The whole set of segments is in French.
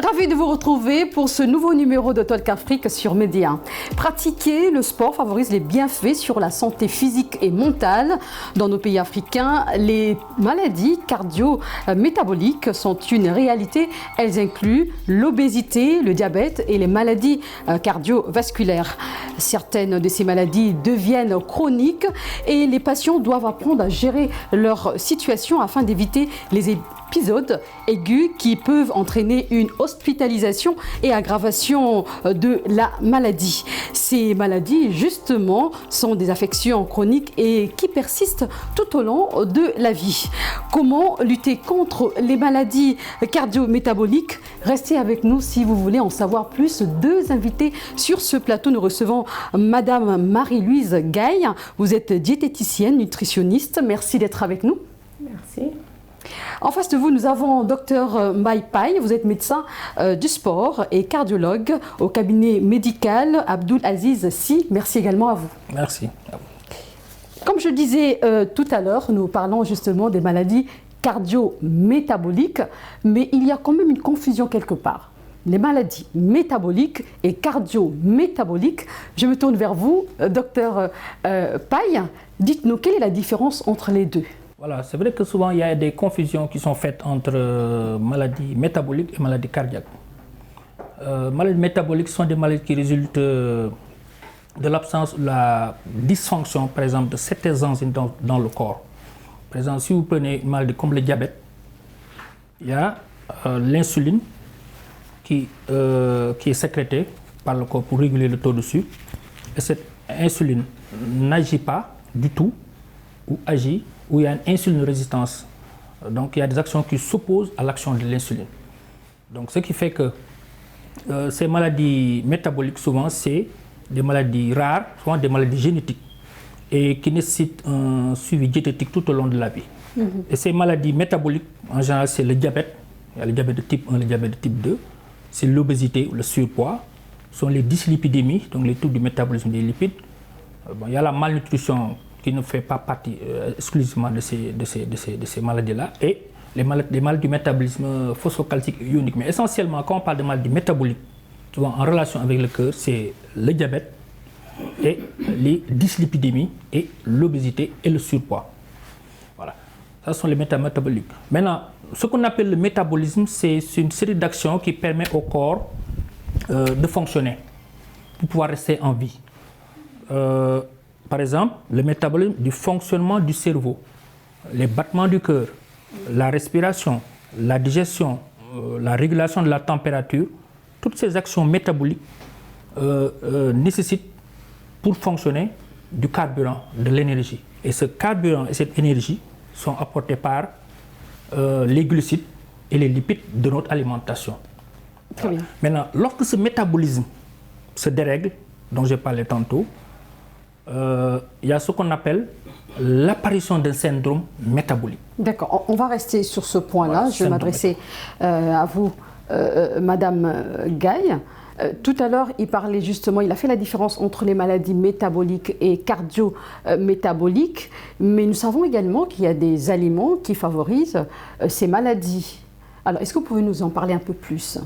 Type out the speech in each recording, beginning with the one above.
Ravi de vous retrouver pour ce nouveau numéro de Talk Afrique sur Média. Pratiquer le sport favorise les bienfaits sur la santé physique et mentale. Dans nos pays africains, les maladies cardio-métaboliques sont une réalité. Elles incluent l'obésité, le diabète et les maladies cardiovasculaires. Certaines de ces maladies deviennent chroniques et les patients doivent apprendre à gérer leur situation afin d'éviter les épisodes aigus qui peuvent entraîner une hospitalisation et aggravation de la maladie. Ces maladies, justement, sont des affections chroniques et qui persistent tout au long de la vie. Comment lutter contre les maladies cardio-métaboliques? Restez avec nous si vous voulez en savoir plus. Deux invités sur ce plateau. Nous recevons Madame Marie-Louise Gaye. Vous êtes diététicienne, nutritionniste. Merci d'être avec nous. Merci. En face de vous, nous avons Dr Mbaye Paye. Vous êtes médecin du sport et cardiologue au cabinet médical Abdoul Aziz Sy. Merci également à vous. Merci. Comme je disais tout à l'heure, nous parlons justement des maladies cardio-métaboliques, mais il y a quand même une confusion quelque part. Les maladies métaboliques et cardio-métaboliques. Je me tourne vers vous, Dr Paye. Dites-nous, quelle est la différence entre les deux? Voilà, c'est vrai que souvent il y a des confusions qui sont faites entre maladies métaboliques et maladies cardiaques. Maladies métaboliques sont des maladies qui résultent de l'absence ou la dysfonction, par exemple, de certaines enzymes dans le corps. Par exemple, si vous prenez une maladie comme le diabète, il y a l'insuline qui est sécrétée par le corps pour réguler le taux de sucre. Et cette insuline n'agit pas du tout ou agit où il y a une insuline résistance. Donc il y a des actions qui s'opposent à l'action de l'insuline. Donc ce qui fait que ces maladies métaboliques, souvent, c'est des maladies rares, souvent des maladies génétiques et qui nécessitent un suivi diététique tout au long de la vie. Et ces maladies métaboliques, en général, c'est le diabète. Il y a le diabète de type 1, le diabète de type 2. C'est l'obésité ou le surpoids. Ce sont les dyslipidémies, donc les troubles du métabolisme des lipides. Il y a la malnutrition qui ne fait pas partie exclusivement de ces maladies-là, et les maladies du métabolisme phosphocalcique et ionique. Mais essentiellement, quand on parle de maladies métaboliques, souvent en relation avec le cœur, c'est le diabète et les dyslipidémies et l'obésité et le surpoids. Voilà, ça sont les métaboliques. Maintenant, ce qu'on appelle le métabolisme, c'est une série d'actions qui permet au corps de fonctionner pour pouvoir rester en vie. Par exemple, le métabolisme du fonctionnement du cerveau, les battements du cœur, la respiration, la digestion, la régulation de la température, toutes ces actions métaboliques nécessitent pour fonctionner du carburant, de l'énergie. Et ce carburant et cette énergie sont apportés par les glucides et les lipides de notre alimentation. Très bien. Maintenant, lorsque ce métabolisme se dérègle, dont j'ai parlé tantôt, il y a ce qu'on appelle l'apparition d'un syndrome métabolique. D'accord, on va rester sur ce point-là. Voilà, je vais m'adresser à vous, Madame Gaye. Tout à l'heure, il parlait justement, il a fait la différence entre les maladies métaboliques et cardio-métaboliques, mais nous savons également qu'il y a des aliments qui favorisent ces maladies. Alors, est-ce que vous pouvez nous en parler un peu plus?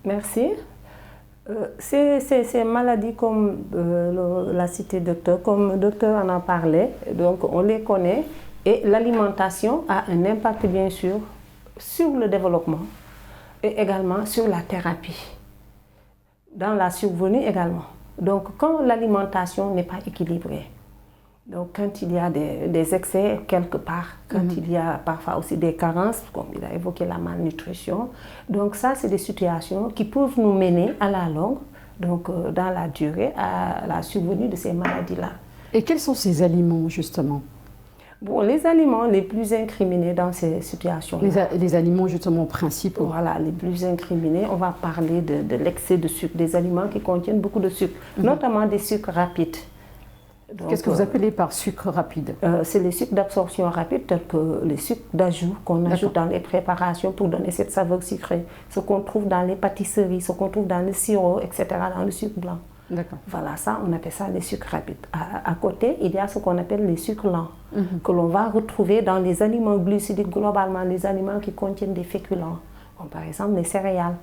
Merci. Ces maladies, comme l'a cité le docteur, comme le docteur en a parlé, donc on les connaît, et l'alimentation a un impact bien sûr sur le développement et également sur la thérapie, dans la survenue également. Donc quand l'alimentation n'est pas équilibrée, donc quand il y a des excès quelque part, quand il y a parfois aussi des carences, comme il a évoqué la malnutrition, donc ça c'est des situations qui peuvent nous mener à la longue, donc dans la durée, à la survenue de ces maladies-là. Et quels sont ces aliments justement? Bon, les aliments les plus incriminés dans ces situations. Les aliments justement principaux. Voilà, les plus incriminés. On va parler de l'excès de sucre, des aliments qui contiennent beaucoup de sucre, notamment des sucres rapides. Qu'est-ce que vous appelez par sucre rapide? C'est les sucres d'absorption rapide, tels que les sucres d'ajout qu'on ajoute dans les préparations pour donner cette saveur sucrée. Ce qu'on trouve dans les pâtisseries, ce qu'on trouve dans le sirop, etc., dans le sucre blanc. Voilà, ça, on appelle ça les sucres rapides. À côté, il y a ce qu'on appelle les sucres lents, que l'on va retrouver dans les aliments glucidiques, globalement les aliments qui contiennent des féculents, comme par exemple les céréales,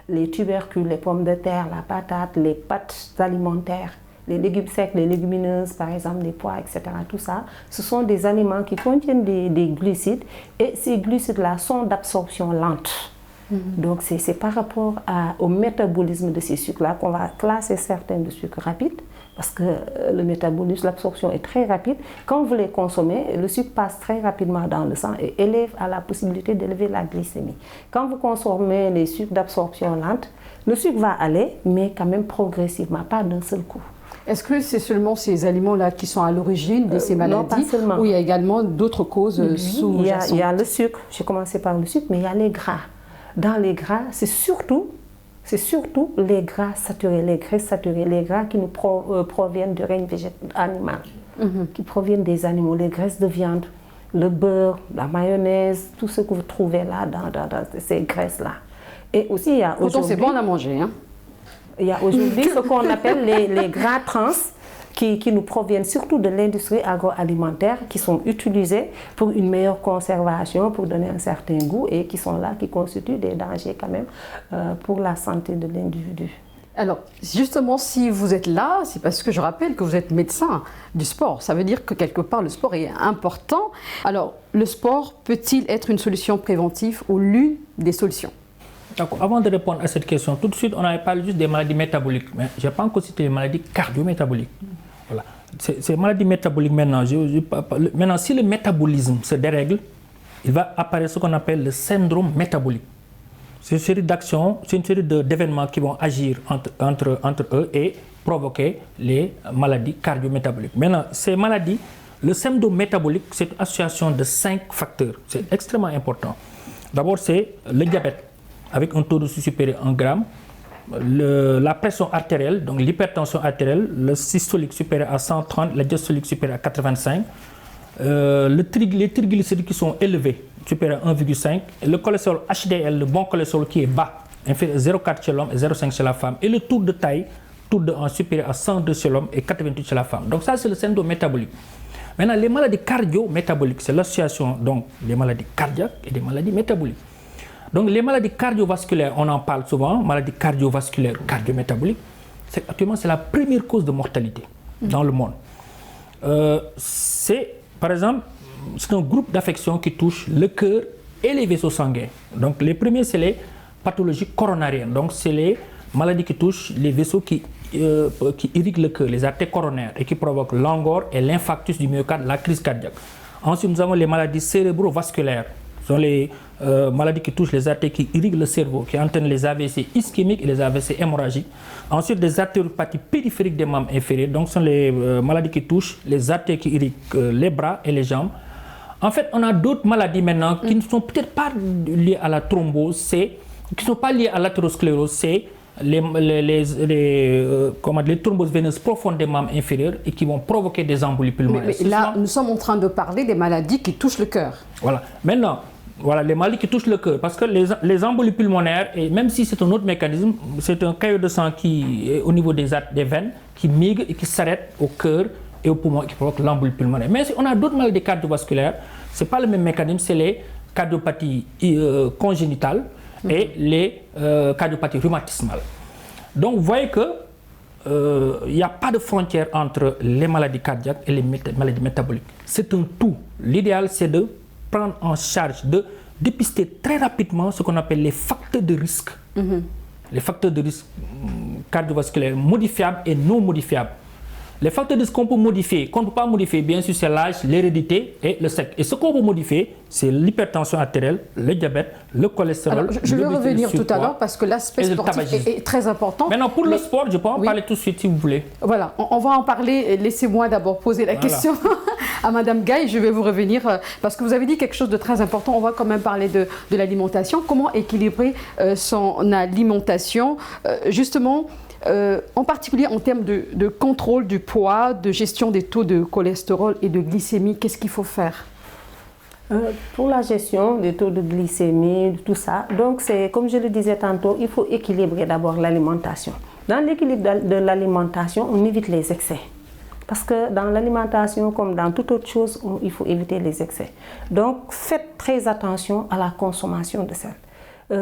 les tubercules, les pommes de terre, la patate, les pâtes alimentaires, les légumes secs, les légumineuses, par exemple, les pois, etc. Tout ça, ce sont des aliments qui contiennent des glucides et ces glucides-là sont d'absorption lente. Donc, c'est par rapport au métabolisme de ces sucres-là qu'on va classer certains de sucres rapides parce que le métabolisme, l'absorption est très rapide. Quand vous les consommez, le sucre passe très rapidement dans le sang et a la possibilité d'élever la glycémie. Quand vous consommez les sucres d'absorption lente, le sucre va aller, mais quand même progressivement, pas d'un seul coup. Est-ce que c'est seulement ces aliments-là qui sont à l'origine de ces maladies? Non, pas seulement. Ou il y a également d'autres causes sous-jacentes? Il y a le sucre, j'ai commencé par le sucre, mais il y a les gras. Dans les gras, c'est surtout les gras saturés, les graisses saturées, les gras qui nous proviennent du règne animal, qui proviennent des animaux, les graisses de viande, le beurre, la mayonnaise, tout ce que vous trouvez là dans ces graisses-là. Et aussi, il y a aujourd'hui... Pourtant, c'est bon à manger, hein? Il y a aujourd'hui ce qu'on appelle les gras trans qui nous proviennent surtout de l'industrie agroalimentaire, qui sont utilisés pour une meilleure conservation, pour donner un certain goût et qui sont là, qui constituent des dangers quand même pour la santé de l'individu. Alors, justement, si vous êtes là, c'est parce que je rappelle que vous êtes médecin du sport. Ça veut dire que quelque part, le sport est important. Alors, le sport peut-il être une solution préventive ou l'une des solutions? Avant de répondre à cette question, tout de suite, on avait parlé juste des maladies métaboliques, mais je n'ai pas encore cité les maladies cardio-métaboliques. Voilà. Ces maladies métaboliques, maintenant, si le métabolisme se dérègle, il va apparaître ce qu'on appelle le syndrome métabolique. C'est une série d'actions, c'est une série d'événements qui vont agir entre eux et provoquer les maladies cardio-métaboliques. Maintenant, ces maladies, le syndrome métabolique, c'est une association de 5 facteurs. C'est extrêmement important. D'abord, c'est le diabète, avec un taux de sucre supérieur à 1 gramme, la pression artérielle, donc l'hypertension artérielle, le systolique supérieur à 130, le diastolique supérieur à 85, les triglycérides qui sont élevés, supérieur à 1,5, et le cholestérol HDL, le bon cholestérol qui est bas, inférieur à 0,4 chez l'homme et 0,5 chez la femme, et le tour de taille, tour de hanche supérieur à 102 chez l'homme et 88 chez la femme. Donc ça, c'est le syndrome métabolique. Maintenant, les maladies cardio-métaboliques, c'est l'association donc des maladies cardiaques et des maladies métaboliques. Donc les maladies cardiovasculaires, on en parle souvent, maladies cardiovasculaires, cardiométaboliques, actuellement c'est la première cause de mortalité dans le monde. Par exemple, c'est un groupe d'affections qui touche le cœur et les vaisseaux sanguins. Donc les premiers, c'est les pathologies coronariennes. Donc c'est les maladies qui touchent les vaisseaux qui irriguent le cœur, les artères coronaires, et qui provoquent l'angor et l'infarctus du myocarde, la crise cardiaque. Ensuite, nous avons les maladies cérébrovasculaires. Ce sont les maladies qui touchent les artères qui irriguent le cerveau, qui entraînent les AVC ischémiques et les AVC hémorragiques. Ensuite, les artériopathies périphériques des membres inférieurs. Donc, ce sont les maladies qui touchent les artères qui irriguent les bras et les jambes. En fait, on a d'autres maladies maintenant qui ne sont peut-être pas liées à la thrombose, qui ne sont pas liées à l'athérosclérose, c'est les thromboses veineuses profondes des membres inférieurs et qui vont provoquer des embolies pulmonaires. Mais là, nous sommes en train de parler des maladies qui touchent le cœur. Voilà. Maintenant, voilà les maladies qui touchent le cœur. Parce que les embolies pulmonaires, et même si c'est un autre mécanisme, c'est un caillot de sang qui est au niveau des veines, qui migre et qui s'arrête au cœur et au poumon et qui provoque l'embolie pulmonaire. Mais on a d'autres maladies cardiovasculaires. Ce n'est pas le même mécanisme, c'est les cardiopathies congénitales et les cardiopathies rhumatismales. Donc vous voyez que il n'y a pas de frontière entre les maladies cardiaques et les maladies métaboliques. C'est un tout. L'idéal, c'est de prendre en charge, de dépister très rapidement ce qu'on appelle les facteurs de risque. Les facteurs de risque cardiovasculaires modifiables et non modifiables. Les facteurs de risque qu'on peut modifier, qu'on ne peut pas modifier, bien sûr, c'est l'âge, l'hérédité et le sexe. Et ce qu'on peut modifier, c'est l'hypertension artérielle, le diabète, le cholestérol. Alors, je vais revenir tout à l'heure parce que l'aspect sportif est très important. Maintenant, pour le sport, je peux en parler tout de suite si vous voulez. Voilà, on va en parler. Laissez-moi d'abord poser la question à Madame Gaye. Je vais vous revenir parce que vous avez dit quelque chose de très important. On va quand même parler de l'alimentation. Comment équilibrer son alimentation justement en particulier en termes de contrôle du poids, de gestion des taux de cholestérol et de glycémie, qu'est-ce qu'il faut faire? Pour la gestion des taux de glycémie, tout ça, donc c'est comme je le disais tantôt, il faut équilibrer d'abord l'alimentation. Dans l'équilibre de l'alimentation, on évite les excès. Parce que dans l'alimentation, comme dans toute autre chose, il faut éviter les excès. Donc faites très attention à la consommation de sel.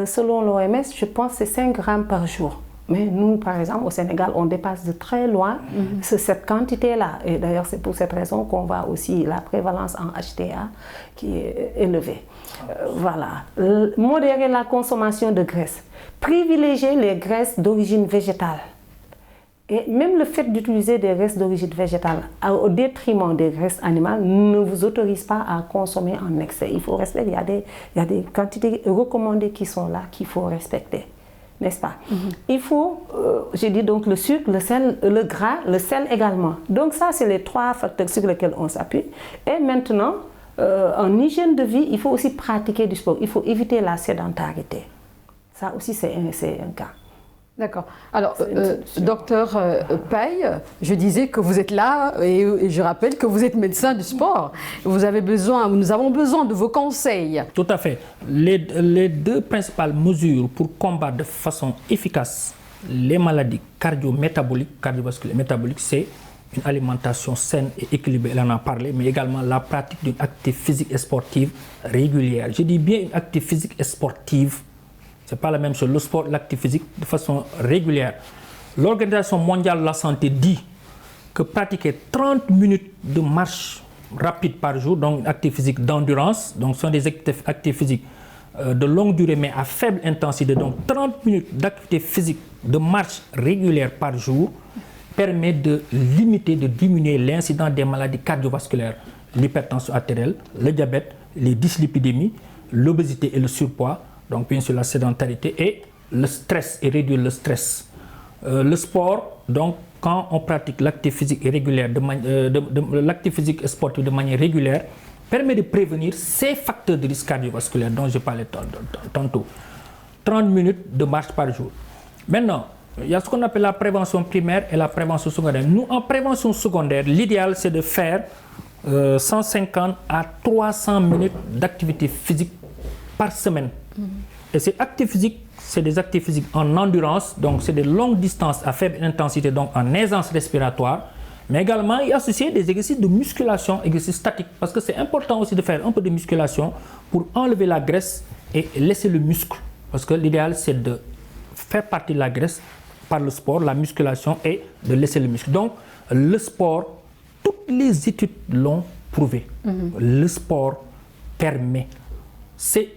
selon l'OMS, je pense que c'est 5 grammes par jour. Mais nous, par exemple, au Sénégal, on dépasse de très loin cette quantité-là. Et d'ailleurs, c'est pour cette raison qu'on voit aussi la prévalence en HTA qui est élevée. Voilà. Modérer la consommation de graisse. Privilégier les graisses d'origine végétale. Et même le fait d'utiliser des graisses d'origine végétale au détriment des graisses animales ne vous autorise pas à consommer en excès. Il faut respecter, il y a des quantités recommandées qui sont là, qu'il faut respecter. N'est-ce pas? Il faut, j'ai dit donc le sucre, le sel, le gras, le sel également. Donc ça, c'est les 3 facteurs sur lesquels on s'appuie. Et maintenant, en hygiène de vie, il faut aussi pratiquer du sport. Il faut éviter la sédentarité. Ça aussi, c'est un cas. D'accord. Alors, docteur Paye, je disais que vous êtes là et je rappelle que vous êtes médecin du sport. Nous avons besoin de vos conseils. Tout à fait. Les 2 principales mesures pour combattre de façon efficace les maladies cardiovasculaires métaboliques, c'est une alimentation saine et équilibrée, elle en a parlé, mais également la pratique d'une activité physique et sportive régulière. Je dis bien une activité physique et sportive. Ce n'est pas la même chose, le sport, l'activité physique de façon régulière. L'Organisation mondiale de la santé dit que pratiquer 30 minutes de marche rapide par jour, donc une activité physique d'endurance, donc ce sont des activités physiques de longue durée mais à faible intensité, donc 30 minutes d'activité physique de marche régulière par jour permet de limiter, de diminuer l'incidence des maladies cardiovasculaires, l'hypertension artérielle, le diabète, les dyslipidémies, l'obésité et le surpoids. Donc bien sûr la sédentarité et le stress et réduire le stress. Le sport, donc quand on pratique l'activité physique régulière, l'activité physique et sportive de manière régulière, permet de prévenir ces facteurs de risque cardiovasculaire dont je parlais tantôt. 30 minutes de marche par jour. Maintenant, il y a ce qu'on appelle la prévention primaire et la prévention secondaire. Nous, en prévention secondaire, l'idéal c'est de faire 150 à 300 minutes d'activité physique par semaine. Et ces activités physiques, c'est des activités physiques en endurance, donc c'est des longues distances à faible intensité, donc en aisance respiratoire, mais également y associer des exercices de musculation, exercices statiques, parce que c'est important aussi de faire un peu de musculation pour enlever la graisse et laisser le muscle, parce que l'idéal c'est de faire partie de la graisse par le sport, la musculation et de laisser le muscle. Donc le sport, toutes les études l'ont prouvé, le sport permet.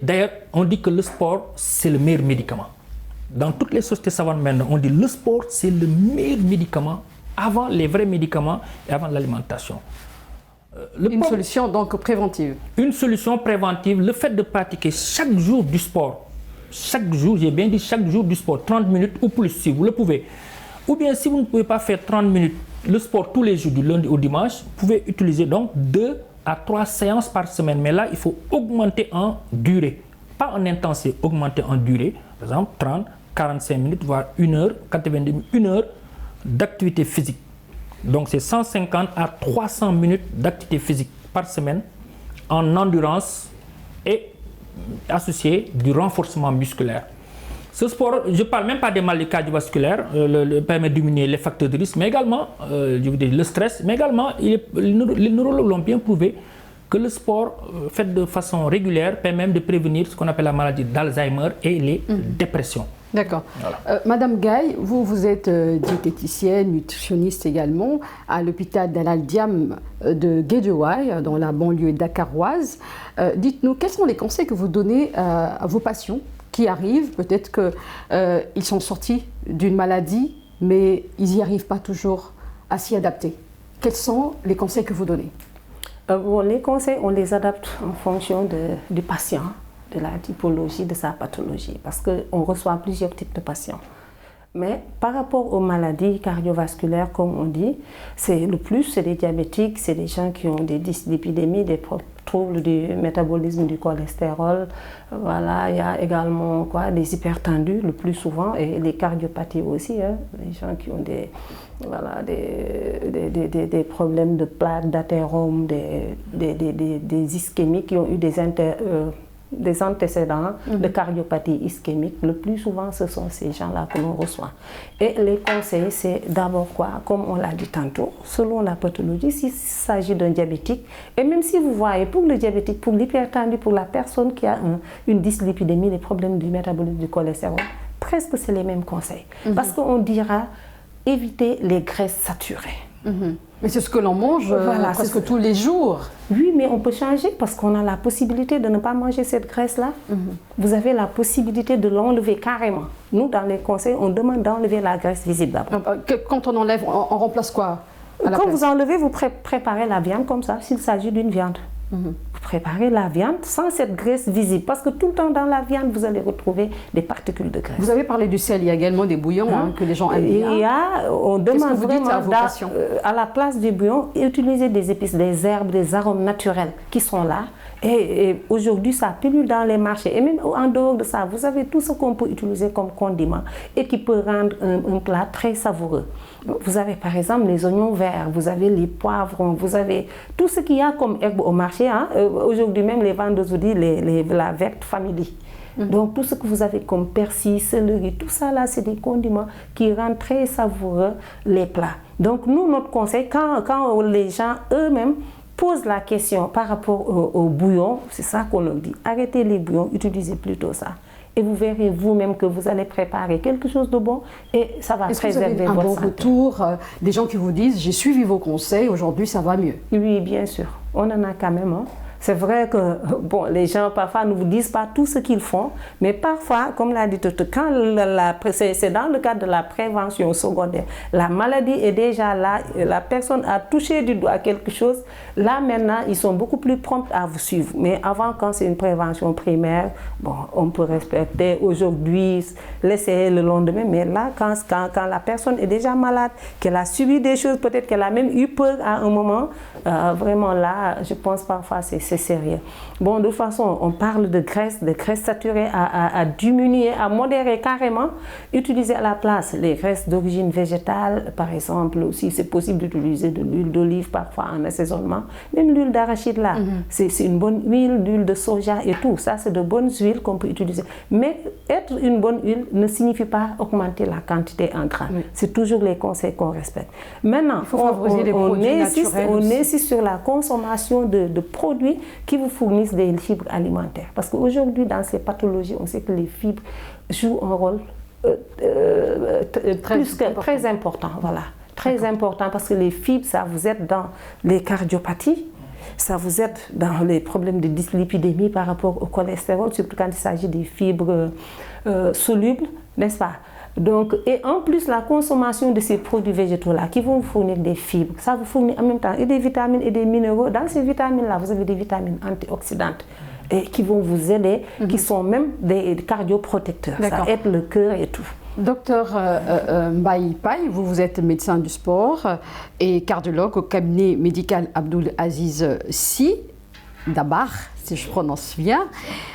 D'ailleurs, on dit que le sport, c'est le meilleur médicament. Dans toutes les sociétés savantes maintenant, on dit que le sport, c'est le meilleur médicament avant les vrais médicaments et avant l'alimentation. Une solution donc préventive. Une solution préventive, le fait de pratiquer chaque jour du sport. Chaque jour, j'ai bien dit chaque jour du sport, 30 minutes ou plus si vous le pouvez. Ou bien si vous ne pouvez pas faire 30 minutes, le sport tous les jours du lundi au dimanche, vous pouvez utiliser donc 2 à 3 séances par semaine, mais là il faut augmenter en durée, pas en intensité, augmenter en durée, par exemple 30, 45 minutes, voire 1 heure, 90 minutes, 1 heure d'activité physique. Donc c'est 150 à 300 minutes d'activité physique par semaine en endurance et associé du renforcement musculaire. Ce sport, je ne parle même pas des maladies cardiovasculaires, permet de diminuer les facteurs de risque, mais également je veux dire, le stress, mais également les neurologues l'ont bien prouvé que le sport fait de façon régulière permet même de prévenir ce qu'on appelle la maladie d'Alzheimer et les dépressions. D'accord. Voilà. Madame Gaye, vous êtes diététicienne, nutritionniste également à l'hôpital d'Al Diam de Guédiawaye, dans la banlieue dakaroise. Dites-nous, quels sont les conseils que vous donnez à vos patients qui arrivent, peut-être qu'ils sont sortis d'une maladie, mais ils n'y arrivent pas toujours à s'y adapter. Quels sont les conseils que vous donnez? Les conseils, on les adapte en fonction du patient, de la typologie de sa pathologie, parce qu'on reçoit plusieurs types de patients. Mais par rapport aux maladies cardiovasculaires, comme on dit, c'est des diabétiques, c'est des gens qui ont des dyslipidémies, des troubles du métabolisme du cholestérol. Voilà, il y a également des hypertendus le plus souvent et les cardiopathies aussi, hein, les gens qui ont des problèmes de plaques, d'athérome, des ischémiques qui ont eu des des antécédents de cardiopathie ischémique, le plus souvent, ce sont ces gens-là que l'on reçoit. Et les conseils, c'est d'abord quoi? Comme on l'a dit tantôt, selon la pathologie, s'il s'agit d'un diabétique, et même si vous voyez, pour le diabétique, pour l'hypertendu, pour la personne qui a une dyslipidémie, les problèmes du métabolisme du cholestérol, presque c'est les mêmes conseils. Parce qu'on dira éviter les graisses saturées. Mais c'est ce que l'on mange presque tous les jours. Oui, mais on peut changer parce qu'on a la possibilité de ne pas manger cette graisse-là. Vous avez la possibilité de l'enlever carrément. Nous, dans les conseils, on demande d'enlever la graisse visible d'abord. Quand on enlève, on remplace quoi à la Quand place? vous enlevez, vous préparez la viande comme ça, s'il s'agit d'une viande. Vous préparez la viande sans cette graisse visible, parce que tout le temps dans la viande, vous allez retrouver des particules de graisse. Vous avez parlé du sel, il y a également des bouillons que les gens aiment bien. On demande vraiment à la place du bouillon, utiliser des épices, des herbes, des arômes naturels qui sont là. Et aujourd'hui, ça pullule dans les marchés. Et même en dehors de ça, vous avez tout ce qu'on peut utiliser comme condiment et qui peut rendre un plat très savoureux. Vous avez par exemple les oignons verts, vous avez les poivrons, vous avez tout ce qu'il y a comme herbe au marché. Aujourd'hui même, les vendeuses vous disent la verte family. Donc tout ce que vous avez comme persil, céleri, tout ça là, c'est des condiments qui rendent très savoureux les plats. Donc nous, notre conseil, quand les gens eux-mêmes posent la question par rapport au bouillon, c'est ça qu'on leur dit. Arrêtez les bouillons, utilisez plutôt ça. Et vous verrez vous-même que vous allez préparer quelque chose de bon et ça va préserver votre santé. Est-ce que vous avez un bon retour des gens qui vous disent « j'ai suivi vos conseils, aujourd'hui ça va mieux ». Oui, bien sûr. On en a quand même. C'est vrai que les gens parfois ne vous disent pas tout ce qu'ils font, mais parfois, comme l'a dit Toto, quand c'est dans le cadre de la prévention secondaire, la maladie est déjà là, la personne a touché du doigt quelque chose, là maintenant, ils sont beaucoup plus prompts à vous suivre. Mais avant, quand c'est une prévention primaire, on peut respecter aujourd'hui, laisser le lendemain, mais là, quand la personne est déjà malade, qu'elle a subi des choses, peut-être qu'elle a même eu peur à un moment, vraiment là, je pense parfois c'est sérieux. De toute façon, on parle de graisse saturée à diminuer, à modérer carrément. Utiliser à la place les graisses d'origine végétale, par exemple, aussi c'est possible d'utiliser de l'huile d'olive parfois en assaisonnement. Même l'huile d'arachide là, c'est une bonne huile, l'huile de soja et tout. Ça, c'est de bonnes huiles qu'on peut utiliser. Mais être une bonne huile ne signifie pas augmenter la quantité en gras. C'est toujours les conseils qu'on respecte. Maintenant, on insiste sur la consommation de produits qui vous fournissent des fibres alimentaires. Parce qu'aujourd'hui, dans ces pathologies, on sait que les fibres jouent un rôle très important. Voilà. Très important parce que les fibres, ça vous aide dans les cardiopathies, ça vous aide dans les problèmes de dyslipidémie par rapport au cholestérol, surtout quand il s'agit des fibres solubles, n'est-ce pas? Donc, et en plus, la consommation de ces produits végétaux-là qui vont vous fournir des fibres, ça vous fournit en même temps et des vitamines et des minéraux. Dans ces vitamines-là, vous avez des vitamines antioxydantes et qui vont vous aider, qui sont même des cardioprotecteurs. Ça aide le cœur et tout. Docteur Mbaye Paye, vous êtes médecin du sport et cardiologue au cabinet médical Abdoul Aziz Sy Dabakh, si je prononce bien.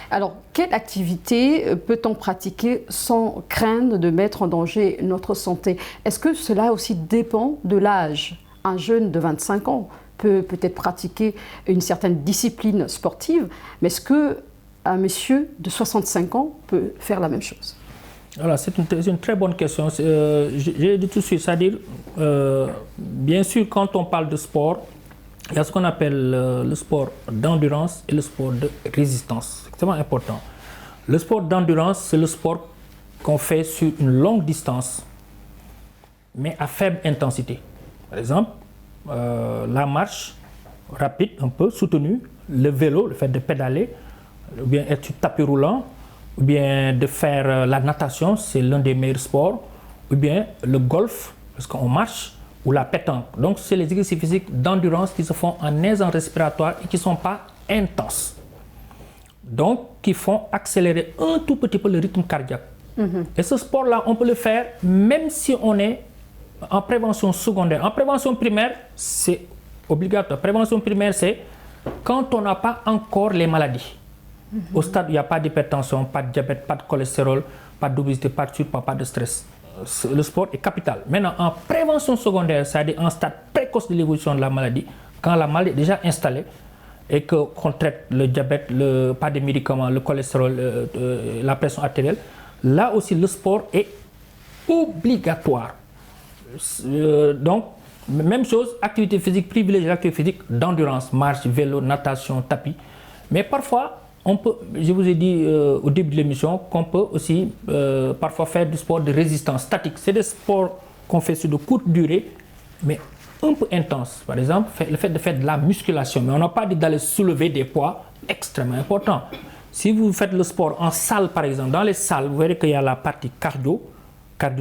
Alors, quelle activité peut-on pratiquer sans craindre de mettre en danger notre santé? Est-ce que cela aussi dépend de l'âge? Un jeune de 25 ans peut peut-être pratiquer une certaine discipline sportive, mais est-ce qu'un monsieur de 65 ans peut faire la même chose? Alors, c'est une très bonne question. J'ai dit tout de suite, c'est-à-dire, bien sûr, quand on parle de sport, il y a ce qu'on appelle le sport d'endurance et le sport de résistance. C'est extrêmement important. Le sport d'endurance, c'est le sport qu'on fait sur une longue distance, mais à faible intensité. Par exemple, la marche rapide, un peu soutenue, le vélo, le fait de pédaler, ou bien être sur tapis roulant, ou bien de faire la natation, c'est l'un des meilleurs sports, ou bien le golf, parce qu'on marche, ou la pétanque. Donc, c'est les exercices physiques d'endurance qui se font en aisance respiratoire et qui ne sont pas intenses. Donc, qui font accélérer un tout petit peu le rythme cardiaque. Et ce sport-là, on peut le faire même si on est en prévention secondaire. En prévention primaire, c'est obligatoire. Prévention primaire, c'est quand on n'a pas encore les maladies. Au stade où il n'y a pas d'hypertension, pas de diabète, pas de cholestérol, pas d'obésité, pas de surpoids, pas de stress. Le sport est capital. Maintenant, en prévention secondaire, c'est-à-dire en stade précoce de l'évolution de la maladie, quand la maladie est déjà installée, et qu'on traite le diabète, pas des médicaments, le cholestérol, la pression artérielle, là aussi le sport est obligatoire. Donc, même chose, activité physique, privilégier l'activité physique d'endurance, marche, vélo, natation, tapis. Mais parfois, on peut, je vous ai dit au début de l'émission qu'on peut aussi parfois faire du sport de résistance statique. C'est des sports qu'on fait sur de courte durée, mais un peu intense. Par exemple, le fait de faire de la musculation. Mais on n'a pas dit d'aller soulever des poids extrêmement importants. Si vous faites le sport en salle, par exemple, dans les salles, vous verrez qu'il y a la partie cardio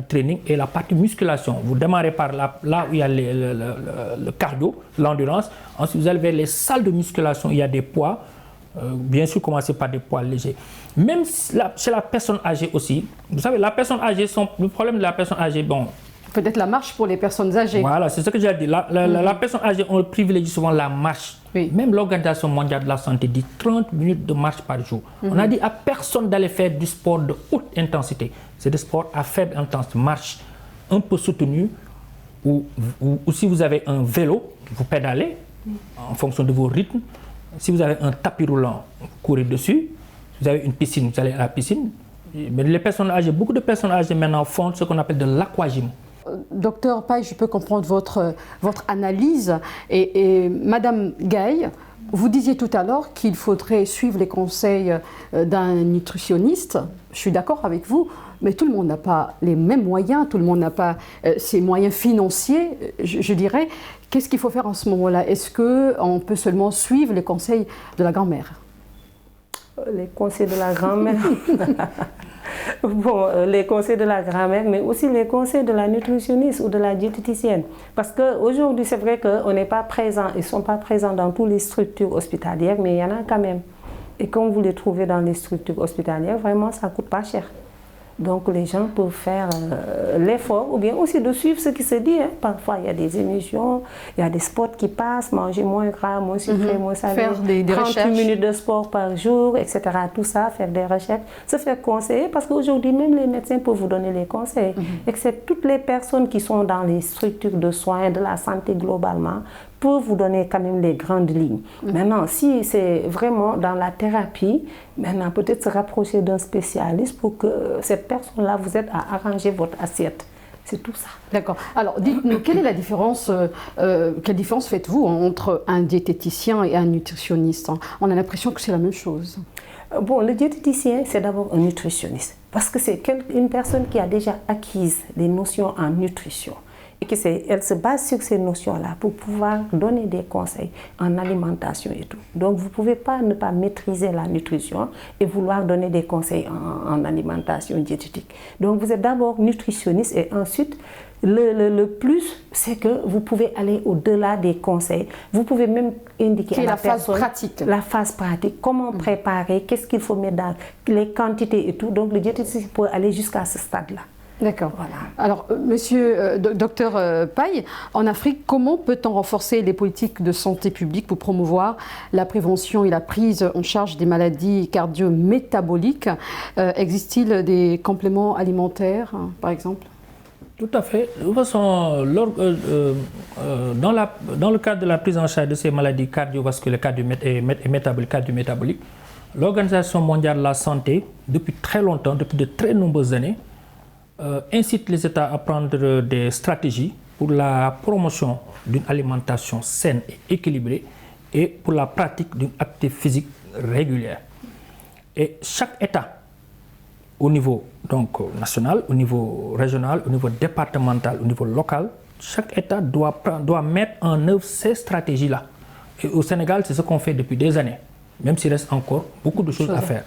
training et la partie musculation. Vous démarrez par là où il y a le cardio, l'endurance. Ensuite, vous allez vers les salles de musculation, il y a des poids. Bien sûr, commencez par des poids légers. Même chez la personne âgée aussi, vous savez, la personne âgée, le problème de la personne âgée, bon... Peut-être la marche pour les personnes âgées. Voilà, c'est ce que j'ai dit. La personne âgée, on privilégie souvent la marche. Oui. Même l'Organisation mondiale de la santé dit 30 minutes de marche par jour. On a dit à personne d'aller faire du sport de haute intensité. C'est des sports à faible intensité. Marche un peu soutenue. Ou si vous avez un vélo, vous pédalez en fonction de vos rythmes. Si vous avez un tapis roulant, vous courez dessus. Si vous avez une piscine, vous allez à la piscine. Mais les personnes âgées, beaucoup de personnes âgées maintenant font ce qu'on appelle de l'aquagym. Docteur Paye, je peux comprendre votre analyse. Et Madame Gaye, vous disiez tout à l'heure qu'il faudrait suivre les conseils d'un nutritionniste. Je suis d'accord avec vous, mais tout le monde n'a pas les mêmes moyens, tout le monde n'a pas ces moyens financiers, je dirais. Qu'est-ce qu'il faut faire en ce moment-là? Est-ce qu'on peut seulement suivre les conseils de la grand-mère? Les conseils de la grand-mère. Bon, les conseils de la grand-mère, mais aussi les conseils de la nutritionniste ou de la diététicienne. Parce qu'aujourd'hui, c'est vrai qu'on n'est pas présent, ils ne sont pas présents dans toutes les structures hospitalières, mais il y en a quand même. Et quand vous les trouvez dans les structures hospitalières, vraiment, ça ne coûte pas cher. Donc les gens peuvent faire l'effort ou bien aussi de suivre ce qui se dit. Hein. Parfois il y a des émissions, il y a des spots qui passent, manger moins gras, moins sucré, moins salé, faire des 30 recherches. minutes de sport par jour, etc. Tout ça, faire des recherches, se faire conseiller parce qu'aujourd'hui même les médecins peuvent vous donner les conseils. Excepté toutes les personnes qui sont dans les structures de soins, de la santé globalement, peuvent vous donner quand même les grandes lignes. Maintenant, si c'est vraiment dans la thérapie, maintenant peut-être se rapprocher d'un spécialiste pour que cette personne-là vous aide à arranger votre assiette. C'est tout ça. D'accord. Alors, dites-nous, quelle est la différence, quelle différence faites-vous entre un diététicien et un nutritionniste? On a l'impression que c'est la même chose. Bon, le diététicien, c'est d'abord un nutritionniste. Parce que c'est une personne qui a déjà acquis des notions en nutrition. Et elle se base sur ces notions-là pour pouvoir donner des conseils en alimentation et tout. Donc, vous ne pouvez pas ne pas maîtriser la nutrition et vouloir donner des conseils en alimentation diététique. Donc, vous êtes d'abord nutritionniste et ensuite, le plus, c'est que vous pouvez aller au-delà des conseils. Vous pouvez même indiquer à la personne la phase pratique, comment préparer, qu'est-ce qu'il faut mettre dans les quantités et tout. Donc, le diététicien peut aller jusqu'à ce stade-là. D'accord. Voilà. Alors, monsieur docteur Paye, en Afrique, comment peut-on renforcer les politiques de santé publique pour promouvoir la prévention et la prise en charge des maladies cardio-métaboliques? Existe-t-il des compléments alimentaires, par exemple? Tout à fait. De toute façon, dans le cadre de la prise en charge de ces maladies cardiovasculaires et cardio-métaboliques, l'Organisation mondiale de la santé, depuis très longtemps, depuis de très nombreuses années, incite les États à prendre des stratégies pour la promotion d'une alimentation saine et équilibrée et pour la pratique d'une activité physique régulière. Et chaque État, au niveau donc, national, au niveau régional, au niveau départemental, au niveau local, chaque État doit mettre en œuvre ces stratégies-là. Et au Sénégal, c'est ce qu'on fait depuis des années, même s'il reste encore beaucoup de choses à faire.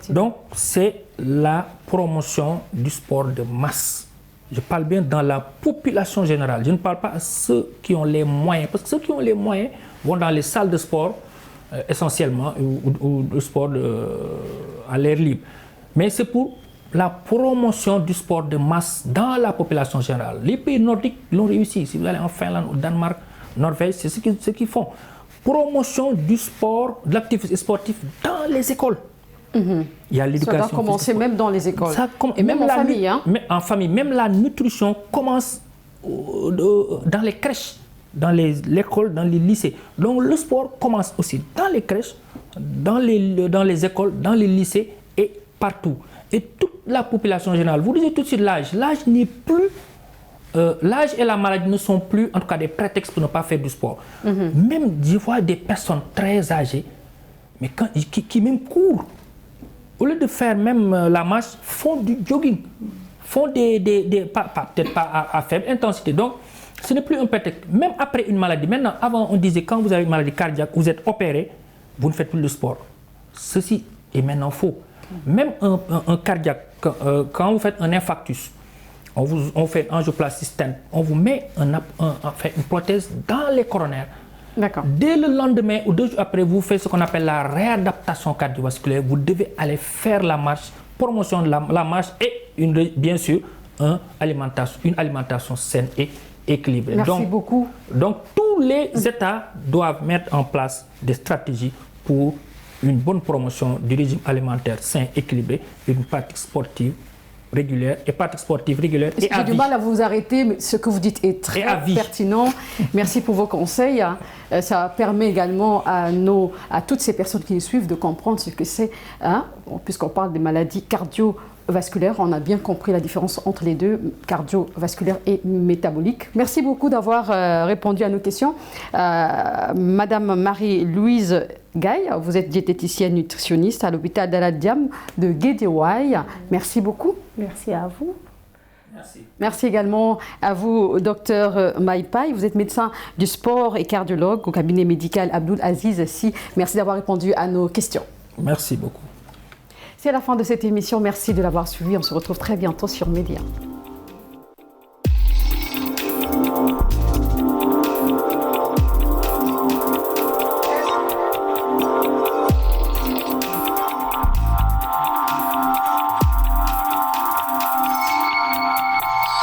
Donc, c'est la promotion du sport de masse. Je parle bien dans la population générale. Je ne parle pas à ceux qui ont les moyens, parce que ceux qui ont les moyens vont dans les salles de sport, essentiellement, ou de sport à l'air libre. Mais c'est pour la promotion du sport de masse dans la population générale. Les pays nordiques l'ont réussi. Si vous allez en Finlande, au Danemark, Norvège, c'est ce qu'ils font. Promotion du sport, de l'activité sportive dans les écoles. Il y a l'éducation. Ça doit commencer même dans les écoles. Et même en famille. Hein? En famille. Même la nutrition commence dans les crèches. dans l'école, dans les lycées. Donc le sport commence aussi dans les crèches, dans les écoles, dans les lycées et partout. Et toute la population générale, vous disiez tout de suite l'âge. L'âge n'est plus... l'âge et la maladie ne sont plus, en tout cas, des prétextes pour ne pas faire du sport. Même, je vois des personnes très âgées, mais qui même courent. Au lieu de faire même la marche, font du jogging. Font peut-être pas à faible intensité. Donc, ce n'est plus un prétexte. Même après une maladie. Maintenant, avant, on disait quand vous avez une maladie cardiaque, vous êtes opéré, vous ne faites plus de sport. Ceci est maintenant faux. Même un cardiaque, quand vous faites un infarctus, on fait une angioplastie stent, on vous met une prothèse dans les coronaires. Dès le lendemain ou 2 jours après, vous faites ce qu'on appelle la réadaptation cardiovasculaire. Vous devez aller faire la marche, promotion de la marche et bien sûr une alimentation saine et équilibrée. Merci beaucoup. Donc tous les États doivent mettre en place des stratégies pour une bonne promotion du régime alimentaire sain, équilibré, une pratique sportive régulière et pratique sportive régulière et à vie. J'ai du mal à vous arrêter, mais ce que vous dites est très pertinent. Merci pour vos conseils. Ça permet également à toutes ces personnes qui nous suivent de comprendre ce que c'est, puisqu'on parle des maladies cardiovasculaires. On a bien compris la différence entre les deux, cardiovasculaire et métabolique. Merci beaucoup d'avoir répondu à nos questions. Madame Marie-Louise Gaye, vous êtes diététicienne nutritionniste à l'hôpital Daladiam de Guédiawaye. Merci beaucoup. Merci à vous. Merci également à vous, docteur Maïpaï. Vous êtes médecin du sport et cardiologue au cabinet médical Abdoul Aziz Sy. Merci d'avoir répondu à nos questions. Merci beaucoup. C'est la fin de cette émission. Merci de l'avoir suivi. On se retrouve très bientôt sur Média.